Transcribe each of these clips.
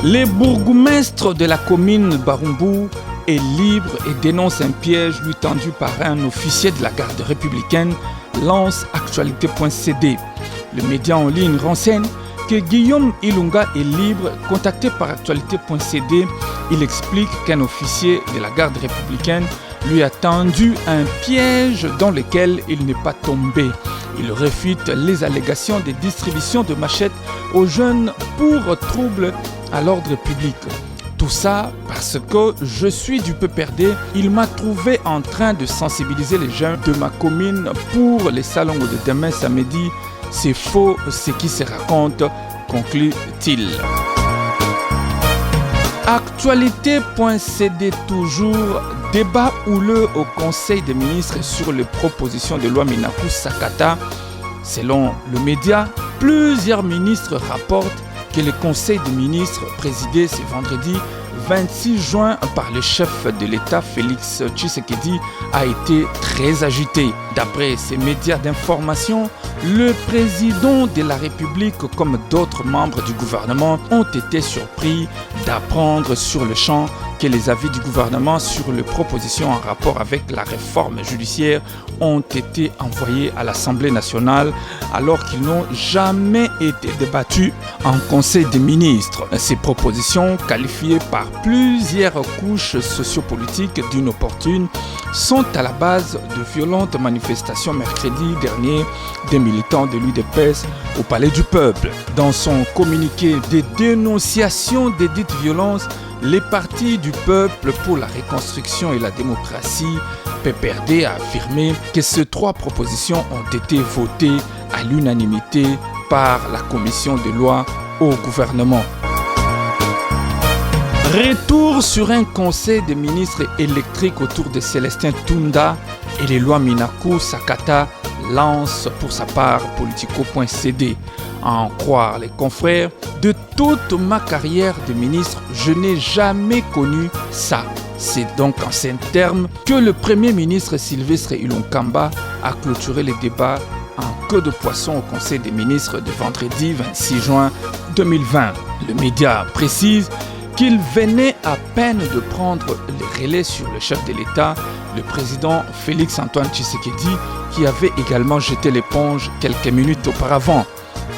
Les bourgmestres de la commune Barumbu est libre et dénonce un piège lui tendu par un officier de la garde républicaine, lance actualité.cd. Le média en ligne renseigne que Guillaume Ilunga est libre. Contacté par actualité.cd, il explique qu'un officier de la garde républicaine lui a tendu un piège dans lequel il n'est pas tombé. Il réfute les allégations de distribution de machettes aux jeunes pour trouble à l'ordre public. Tout ça parce que je suis du PPRD. Il m'a trouvé en train de sensibiliser les jeunes de ma commune pour les salons de demain samedi. C'est faux ce qui se raconte, conclut-il. Actualité.cd toujours, débat houleux au Conseil des ministres sur les propositions de loi Minaku Sakata. Selon le média, plusieurs ministres rapportent que le Conseil des ministres présidé ce vendredi 26 juin par le chef de l'État Félix Tshisekedi a été très agité. D'après ces médias d'information, le président de la République comme d'autres membres du gouvernement ont été surpris d'apprendre sur le champ que les avis du gouvernement sur les propositions en rapport avec la réforme judiciaire ont été envoyés à l'Assemblée nationale alors qu'ils n'ont jamais été débattus en Conseil des ministres. Ces propositions, qualifiées par plusieurs couches sociopolitiques d'inopportunes, sont à la base de violentes manifestations mercredi dernier des militants de l'UDPS au Palais du Peuple. Dans son communiqué de dénonciation des dites violences, les partis du peuple pour la reconstruction et la démocratie, PPRD, a affirmé que ces trois propositions ont été votées à l'unanimité par la commission des lois au gouvernement. Retour sur un conseil des ministres électriques autour de Célestin Tunda et les lois Minaku Sakata, lance pour sa part Politico.cd. À en croire les confrères, de toute ma carrière de ministre, je n'ai jamais connu ça. C'est donc en ces termes que le Premier ministre Sylvestre Ilonkamba a clôturé les débats en queue de poisson au Conseil des ministres de vendredi 26 juin 2020. Le média précise qu'il venait à peine de prendre le relais sur le chef de l'État, le président Félix Antoine Tshisekedi, qui avait également jeté l'éponge quelques minutes auparavant.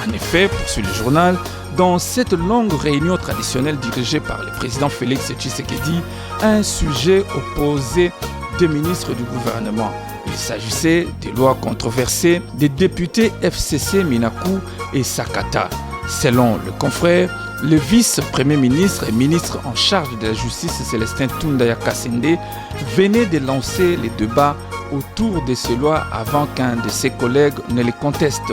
En effet, poursuit le journal, dans cette longue réunion traditionnelle dirigée par le président Félix Tshisekedi, un sujet opposait deux ministres du gouvernement. Il s'agissait des lois controversées des députés FCC Minaku et Sakata. Selon le confrère, le vice-premier ministre et ministre en charge de la justice Célestin Tunda Kasende venait de lancer les débats autour de ces lois avant qu'un de ses collègues ne les conteste.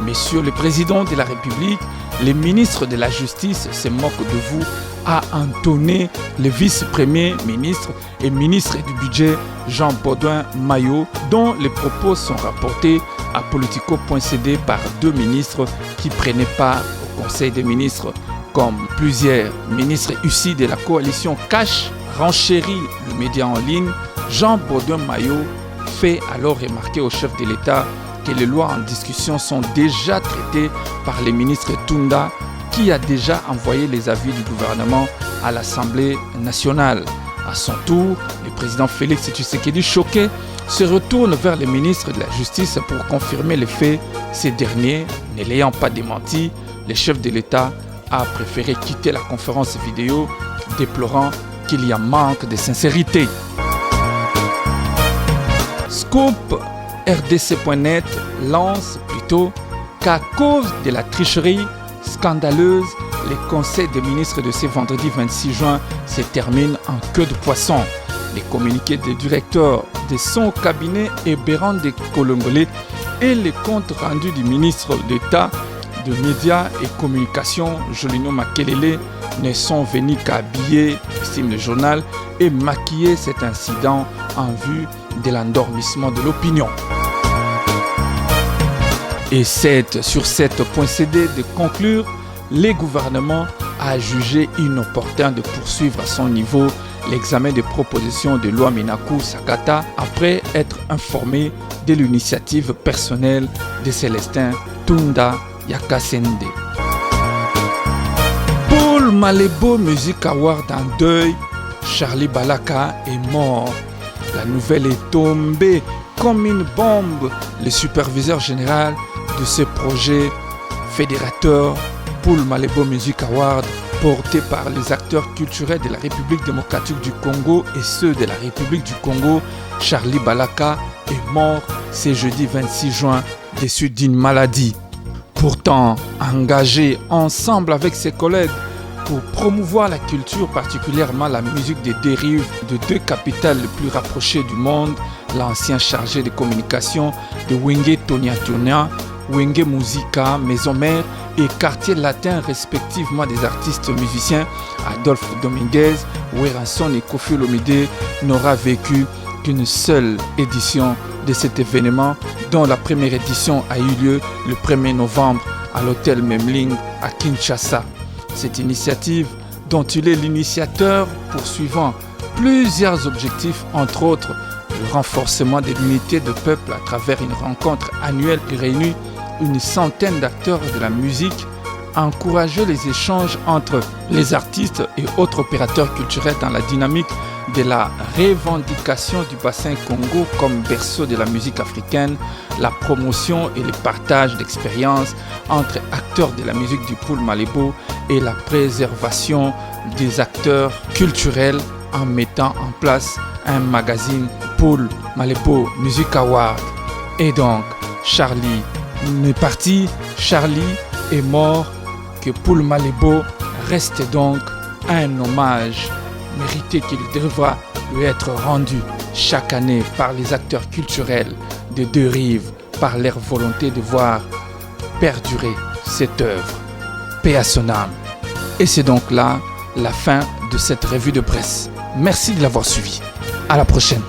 Monsieur le Président de la République, les ministres de la Justice se moquent de vous, a entonné le vice-premier ministre et ministre du Budget Jean-Baudouin Maillot, dont les propos sont rapportés à Politico.cd par deux ministres qui ne prenaient pas au Conseil des ministres. Comme plusieurs ministres issus de la coalition Cash, renchérit le média en ligne, Jean-Baudouin Maillot fait alors remarquer au chef de l'État que les lois en discussion sont déjà traitées par le ministre Tunda, qui a déjà envoyé les avis du gouvernement à l'Assemblée nationale. À son tour, le président Félix Tshisekedi, choqué, se retourne vers le ministre de la Justice pour confirmer les faits. Ces derniers, ne l'ayant pas démenti, le chef de l'État a préféré quitter la conférence vidéo, déplorant qu'il y a manque de sincérité. Scoop RDC.net lance plutôt qu'à cause de la tricherie scandaleuse, les conseils des ministres de ce vendredi 26 juin se terminent en queue de poisson. Les communiqués des directeurs de son cabinet et Béran de Kolongolé et les comptes rendus du ministre d'État de médias et communication, Jolino Makelele, ne sont venus qu'habiller, estime le journal, et maquiller cet incident en vue de l'endormissement de l'opinion. Et c'est sur cette .cd de conclure, le gouvernement a jugé inopportun de poursuivre à son niveau l'examen des propositions de loi Minaku Sakata après être informé de l'initiative personnelle de Célestin Tunda Yakasende. Pour Paul Malébo Music Award en deuil, Charlie Balaka est mort. La nouvelle est tombée comme une bombe. Le superviseur général de ce projet fédérateur Paul Malébo Music Award, porté par les acteurs culturels de la République démocratique du Congo et ceux de la République du Congo, Charlie Balaka, est mort ce jeudi 26 juin des suites d'une maladie. Pourtant, engagé ensemble avec ses collègues pour promouvoir la culture, particulièrement la musique des deux rives de deux capitales les plus rapprochées du monde, l'ancien chargé de communication de Wenge Tonia Tonia, Wenge Musica, Maison Mère et Quartier Latin respectivement des artistes musiciens Adolphe Dominguez, Weranson et Kofi Olomide n'aura vécu qu'une seule édition de cet événement, dont la première édition a eu lieu le 1er novembre à l'hôtel Memling à Kinshasa. Cette initiative, dont il est l'initiateur, poursuivant plusieurs objectifs, entre autres le renforcement de l'unité de peuple à travers une rencontre annuelle qui réunit une centaine d'acteurs de la musique, encourager les échanges entre les artistes et autres opérateurs culturels dans la dynamique de la revendication du bassin Congo comme berceau de la musique africaine, la promotion et le partage d'expériences entre acteurs de la musique du Paul Malébo et la préservation des acteurs culturels en mettant en place un magazine Paul Malébo Music Award. Et donc, Charlie est parti, Charlie est mort, que Paul Malébo reste donc un hommage mérité qui devra lui être rendu chaque année par les acteurs culturels des deux rives, par leur volonté de voir perdurer cette œuvre. Paix à son âme. Et c'est donc là la fin de cette revue de presse. Merci de l'avoir suivi. À la prochaine.